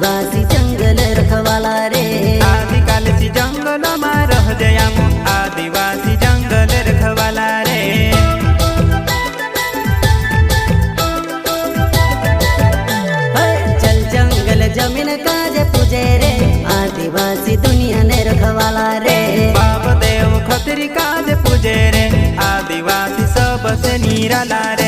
आदिवासी जंगल रखवाला रे। आदिकाल सी जंगल में रह जया आदिवासी जंगल रखवाला रे। चल जंगल जमीन काज पूजे रे आदिवासी दुनिया ने रखवाला रे। बाप देव खतरी काज पूजे रे आदिवासी सबसे निराला रे।